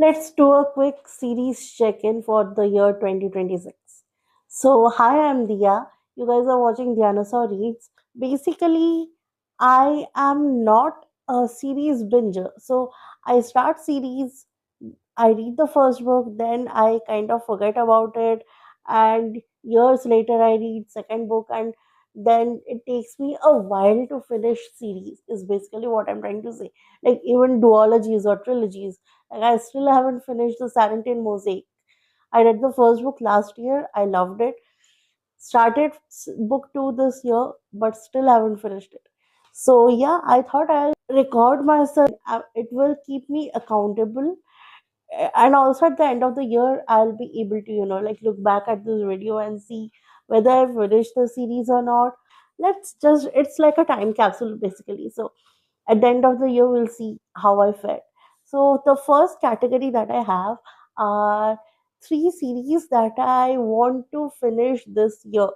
Let's do a quick series check in for the year 2026. So, hi, I'm Dia. You guys are watching Dinosaur Reads. Basically, I am not a series binger. So, I start series, I read the first book, then I kind of forget about it, and years later, I read second book, and then it takes me a while to finish series. Is basically what I'm trying to say. Like even duologies or trilogies, like I still haven't finished the Sarantine Mosaic. I read the first book last year. I loved it. Started book two this year, but still haven't finished it. So yeah, I thought I'll record myself. It will keep me accountable, and also at the end of the year I'll be able to like look back at this video and see whether I've finished the series or not. Let's just, it's like a time capsule basically. So at the end of the year we'll see how I fared. So the first category that I have are three series that I want to finish this year.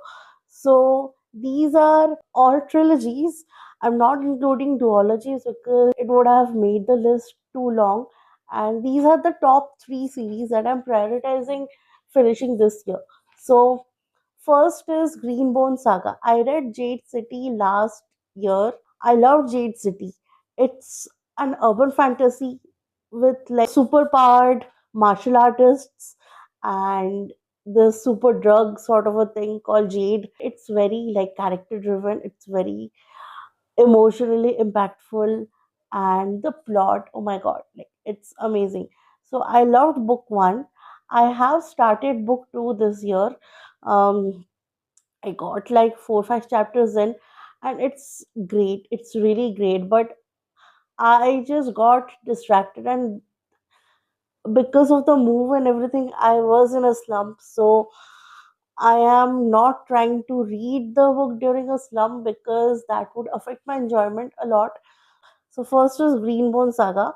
So these are all trilogies. I'm not including duologies because it would have made the list too long. And these are the top three series that I'm prioritizing finishing this year. So first is Greenbone Saga. I read Jade City last year. I love Jade City. It's an urban fantasy with like super powered martial artists and the super drug sort of a thing called Jade. It's very like character driven. It's very emotionally impactful, and the plot, oh my god, like it's amazing. So I loved book 1. I have started book 2 this year. um I got like 4 5 chapters in, and it's great, it's really great, but I just got distracted, and because of the move and everything I was in a slump. So I am not trying to read the book during a slump because that would affect my enjoyment a lot. So first is Greenbone Saga.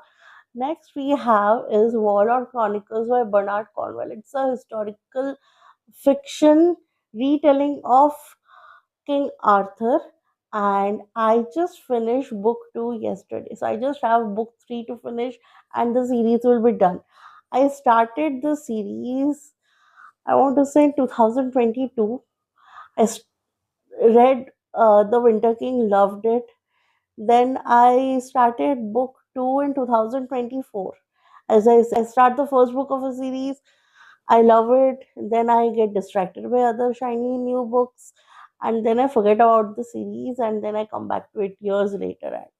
Next we have is Warlord Chronicles by Bernard Cornwell. It's a historical fiction retelling of King Arthur, and I just finished book 2 yesterday. So I just have book 3 to finish and the series will be done. I started the series, I want to say in 2022. I read The Winter King, loved it. Then I started book 2 in 2024. As I start the first book of a series, I love it. Then I get distracted by other shiny new books, and then I forget about the series, and then I come back to it years later. And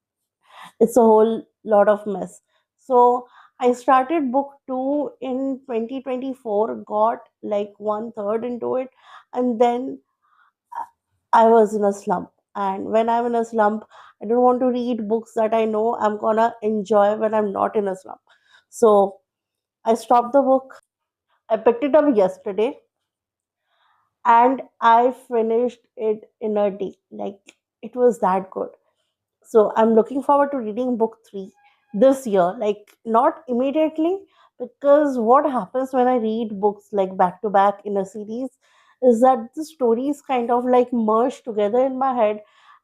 it's a whole lot of mess. So I started book 2 in 2024, got like one third into it, and then I was in a slump. And when I'm in a slump, I don't want to read books that I know I'm gonna enjoy when I'm not in a slump. So I stopped the book. I picked it up yesterday and I finished it in a day. Like it was that good. So I'm looking forward to reading book 3 this year. Like not immediately, because what happens when I read books like back to back in a series is that the stories kind of like merge together in my head,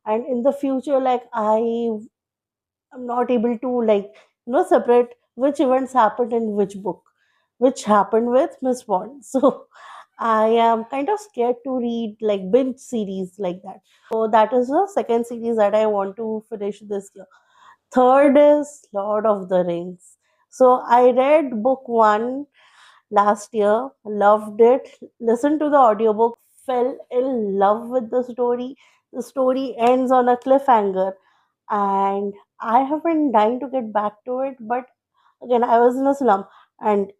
and in the future, like I am not able to like separate which events happened in which book, which happened with Miss Bond. So I am kind of scared to read like binge series like that. So that is the second series that I want to finish this year. Third is Lord of the Rings. So I read book 1 last year, loved it, listened to the audiobook, fell in love with the story. The story ends on a cliffhanger, and I have been dying to get back to it, but again, I was in a slump, and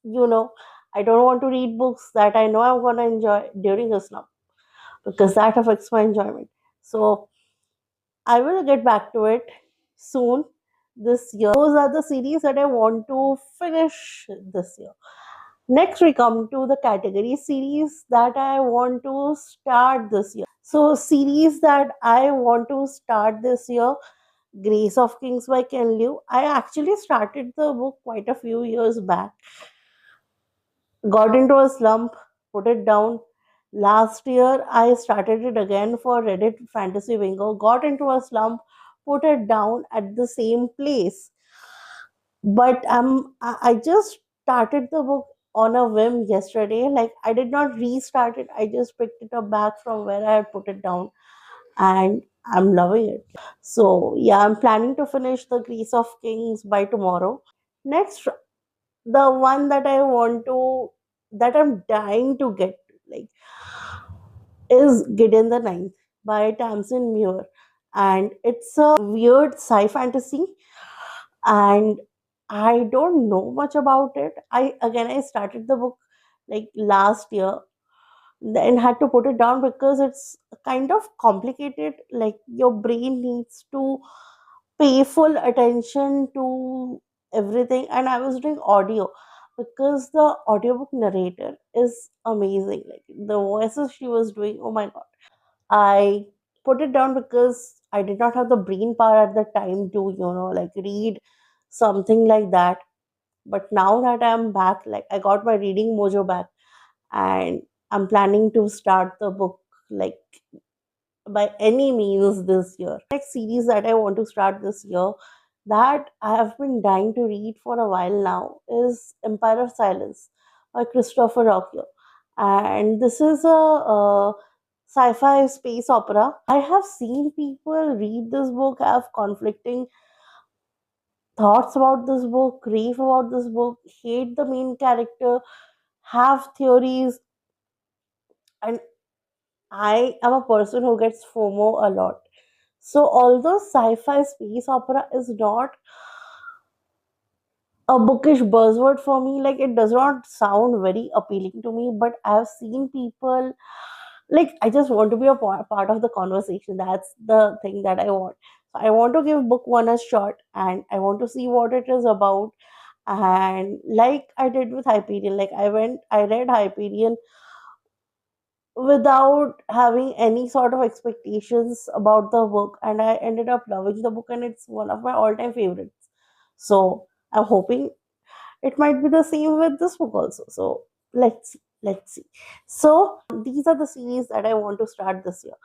you know, I don't want to read books that I know I'm gonna enjoy during a slump because that affects my enjoyment. So I will get back to it soon this year. Those are the series that I want to finish this year. Next, we come to the category series that I want to start this year. So, series that I want to start this year: Grace of Kings by Ken Liu. I actually started the book quite a few years back, got into a slump, put it down. Last year, I started it again for Reddit Fantasy Bingo, got into a slump, put it down at the same place. But I just started the book on a whim yesterday. Like, I did not restart it, I just picked it up back from where I had put it down, and I'm loving it. So yeah, I'm planning to finish the Grease of Kings by tomorrow. Next, the one that I want to, that I'm dying to get to, like, is Gideon the Ninth by Tamsin Muir, and it's a weird sci-fantasy, and I don't know much about it. I started the book like last year, then had to put it down because it's kind of complicated. Like, your brain needs to pay full attention to everything, and I was doing audio because the audiobook narrator is amazing. Like, the voices she was doing, oh my god. I put it down because I did not have the brain power at the time to, like, read something like that. But now that I'm back, like, I got my reading mojo back, and I'm planning to start the book, like, by any means this year. Next series that I want to start this year, that I have been dying to read for a while now, is Empire of Silence by Christopher Rocchio. And this is a sci-fi space opera. I have seen people read this book, have conflicting thoughts about this book, grief about this book, hate the main character, have theories, and I am a person who gets FOMO a lot. So, although sci fi space opera is not a bookish buzzword for me, like, it does not sound very appealing to me, but I've seen people, like, I just want to be a part of the conversation. That's the thing that I want. So I want to give book one a shot, and I want to see what it is about. And like I did with Hyperion, like, I read Hyperion without having any sort of expectations about the book, and I ended up loving the book, and it's one of my all-time favorites. So I'm hoping it might be the same with this book also. So let's see. So these are the series that I want to start this year.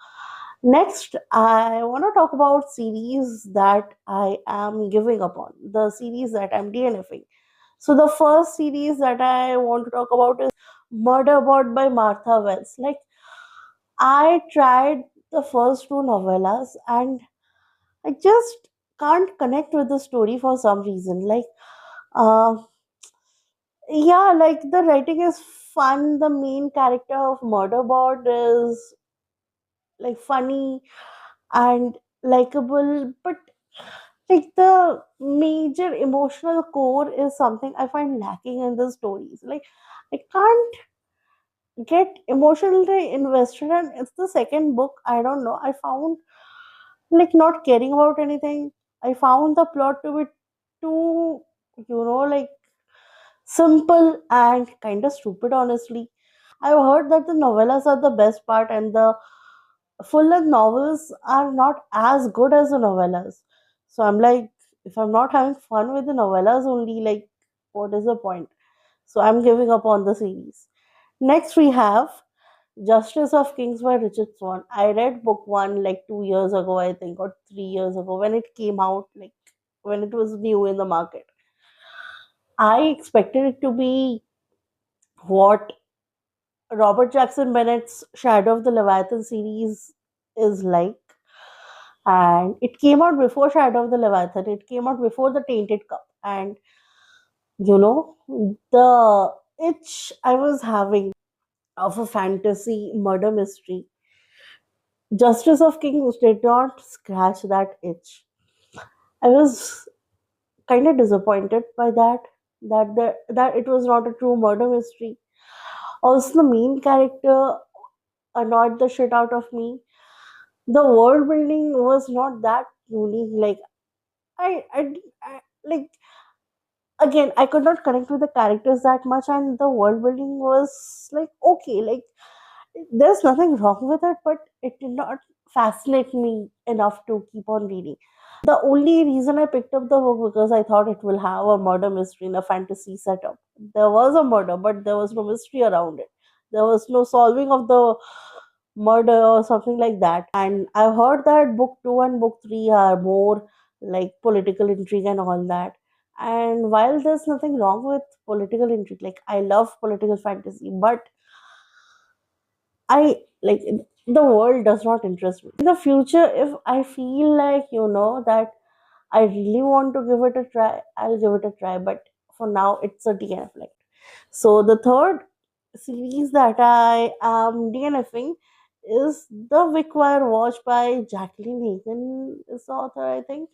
Next, I want to talk about series that I am giving up on, the series that I'm DNFing. So the first series that I want to talk about is Murderbot by Martha Wells. Like, I tried the first two novellas, and I just can't connect with the story for some reason. Like, uh, yeah, like, the writing is fun. The main character of Murderbot is, like, funny and likable, but like, the major emotional core is something I find lacking in the stories. Like, I can't get emotionally invested, and it's the second book. I don't know. I found, like, not caring about anything. I found the plot to be too, like, simple and kind of stupid, honestly. I've heard that the novellas are the best part, and the full length novels are not as good as the novellas. So I'm like, if I'm not having fun with the novellas only, like, what is the point? So I'm giving up on the series. Next, we have Justice of Kings by Richard Swan. I read book one like 2 years ago, I think, or 3 years ago when it came out, like, when it was new in the market. I expected it to be what Robert Jackson Bennett's Shadow of the Leviathan series is like. And it came out before Shadow of the Leviathan, it came out before The Tainted Cup. And, the itch I was having of a fantasy murder mystery, Justice of Kings did not scratch that itch. I was kind of disappointed by that it was not a true murder mystery. Also, the main character annoyed the shit out of me. The world building was not that unique. Like, I like, again, I could not connect with the characters that much, and the world building was like, okay, like, there's nothing wrong with it, but it did not fascinate me enough to keep on reading. The only reason I picked up the book because I thought it will have a murder mystery in a fantasy setup. There was a murder, but there was no mystery around it. There was no solving of the murder or something like that. And I've heard that book two and book three are more like political intrigue and all that. And while there's nothing wrong with political intrigue, like I love political fantasy, but I like the world does not interest me. In the future, if I feel like that I really want to give it a try, I'll give it a try. But for now, it's a DNF. Like, so the third series that I am DNFing is The Wickwire Watch by Jacqueline Hagan is the author, I think.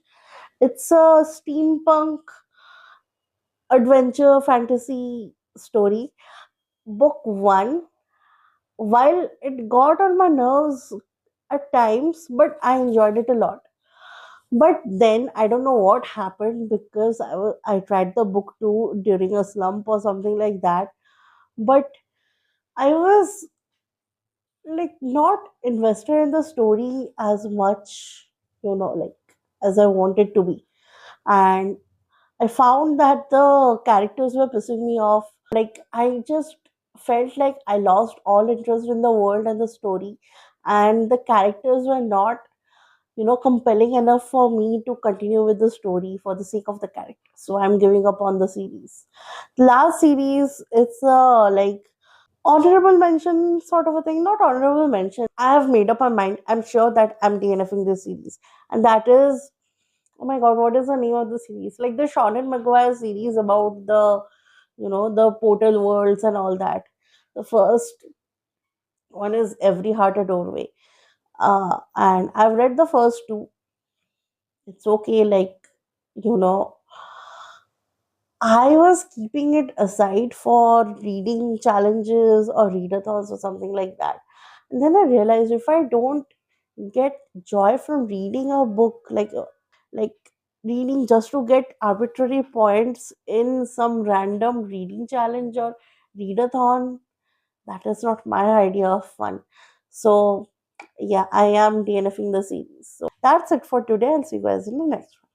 It's a steampunk adventure fantasy story. Book one, while it got on my nerves at times, but I enjoyed it a lot. But then I don't know what happened because I tried the book too during a slump or something like that. But I was like not invested in the story as much, like as I wanted to be. And I found that the characters were pissing me off. Like I just felt like I lost all interest in the world and the story, and the characters were not compelling enough for me to continue with the story for the sake of the character. So I'm giving up on the series. The last series, it's like honorable mention sort of a thing. Not honorable mention. I have made up my mind. I'm sure that I'm DNFing this series, and that is, oh my god, what is the name of the series? Like the Shonen Maguire series about the portal worlds and all that. The first one is Every Heart a Doorway. And I've read the first two. It's okay, like, you know, I was keeping it aside for reading challenges or readathons or something like that. And then I realized if I don't get joy from reading a book, like reading just to get arbitrary points in some random reading challenge or readathon, that is not my idea of fun. So, yeah, I am DNFing the series. So, that's it for today. I'll see you guys in the next one.